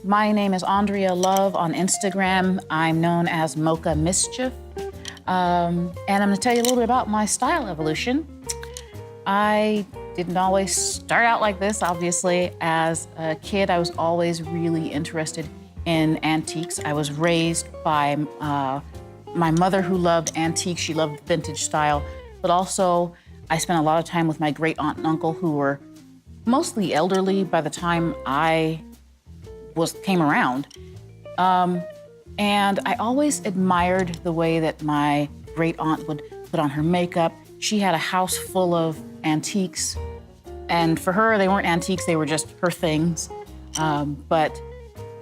My name is Aundrea Love on Instagram. I'm known as Mocha Mischief. And I'm gonna tell you a little bit about my style evolution. I didn't always start out like this, obviously. As a kid, I was always really interested in antiques. I was raised by my mother who loved antiques. She loved vintage style, but also I spent a lot of time with my great aunt and uncle who were mostly elderly by the time I came around. And I always admired the way that my great aunt would put on her makeup. She had a house full of antiques. And for her, they weren't antiques, they were just her things. But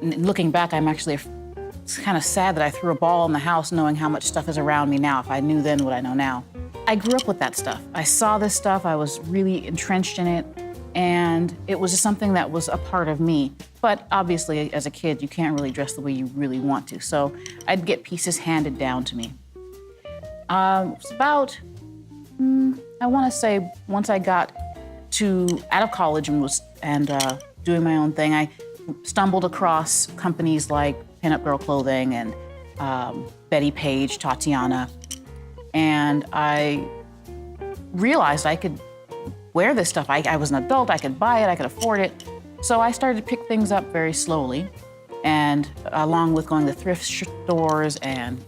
looking back, I'm actually it's kind of sad that I threw a ball in the house knowing how much stuff is around me now. If I knew then what I know now. I grew up with that stuff. I saw this stuff, I was really entrenched in it, and it was just something that was a part of me. But obviously, as a kid, you can't really dress the way you really want to. So I'd get pieces handed down to me. It's about, I want to say, once I got out of college and was doing my own thing, I stumbled across companies like Pinup Girl Clothing and Betty Page, Tatiana, and I realized I could wear this stuff. I was an adult, I could buy it, I could afford it. So I started to pick things up very slowly, and along with going to thrift stores and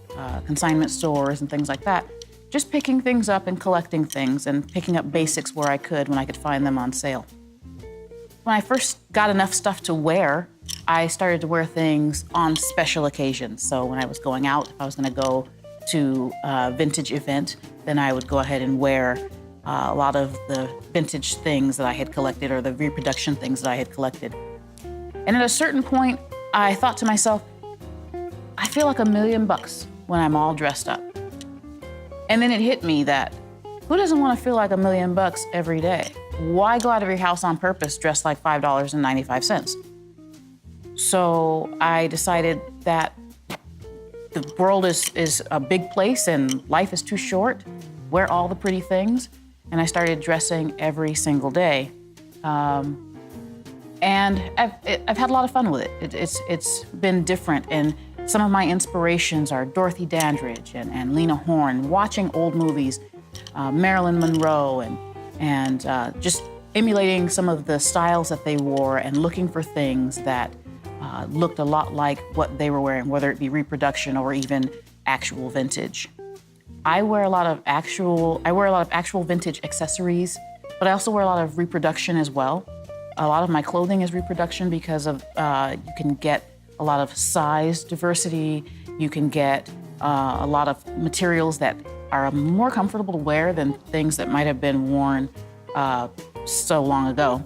consignment stores and things like that, just picking things up and collecting things and picking up basics where I could when I could find them on sale. When I first got enough stuff to wear, I started to wear things on special occasions. So when I was going out, if I was gonna go to a vintage event, then I would go ahead and wear a lot of the vintage things that I had collected or the reproduction things that I had collected. And at a certain point, I thought to myself, I feel like $1 million when I'm all dressed up. And then it hit me that who doesn't want to feel like $1 million every day? Why go out of your house on purpose dressed like $5.95? So I decided that the world is a big place and life is too short. Wear all the pretty things. And I started dressing every single day. And I've had a lot of fun with it. It's been different. And some of my inspirations are Dorothy Dandridge and Lena Horne, watching old movies, Marilyn Monroe, and just emulating some of the styles that they wore and looking for things that looked a lot like what they were wearing, whether it be reproduction or even actual vintage. I wear a lot of actual vintage accessories, but I also wear a lot of reproduction as well. A lot of my clothing is reproduction because of you can get a lot of size diversity. You can get a lot of materials that are more comfortable to wear than things that might have been worn so long ago.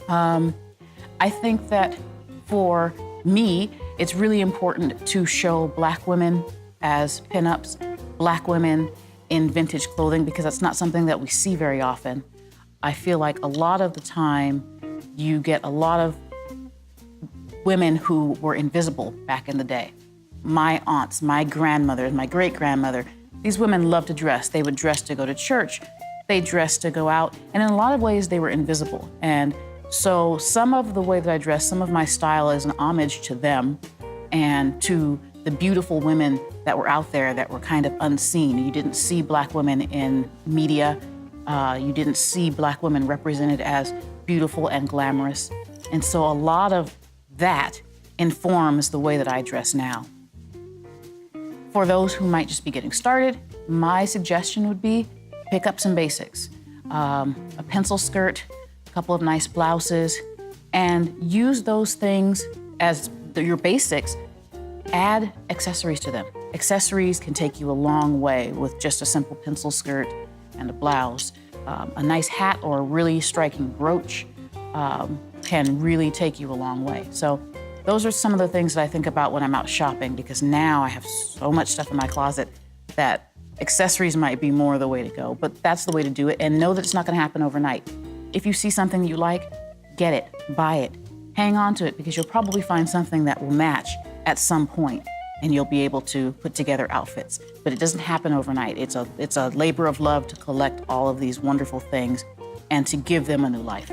I think that for me, it's really important to show Black women as pinups, Black women in vintage clothing, because that's not something that we see very often. I feel like a lot of the time you get a lot of women who were invisible back in the day. My aunts, my grandmother, my great-grandmother, these women loved to dress. They would dress to go to church. They dressed to go out. And in a lot of ways, they were invisible. And so some of the way that I dress, some of my style is an homage to them and to the beautiful women that were out there that were kind of unseen. You didn't see Black women in media. You didn't see Black women represented as beautiful and glamorous. And so a lot of that informs the way that I dress now. For those who might just be getting started, my suggestion would be pick up some basics. A pencil skirt, a couple of nice blouses, and use those things as your basics. Add accessories to them. Accessories can take you a long way with just a simple pencil skirt and a blouse. A nice hat or a really striking brooch can really take you a long way. So those are some of the things that I think about when I'm out shopping, because now I have so much stuff in my closet that accessories might be more the way to go, but that's the way to do it, and know that it's not gonna happen overnight. If you see something that you like, get it, buy it, hang on to it, because you'll probably find something that will match at some point, and you'll be able to put together outfits. But it doesn't happen overnight. It's a labor of love to collect all of these wonderful things and to give them a new life.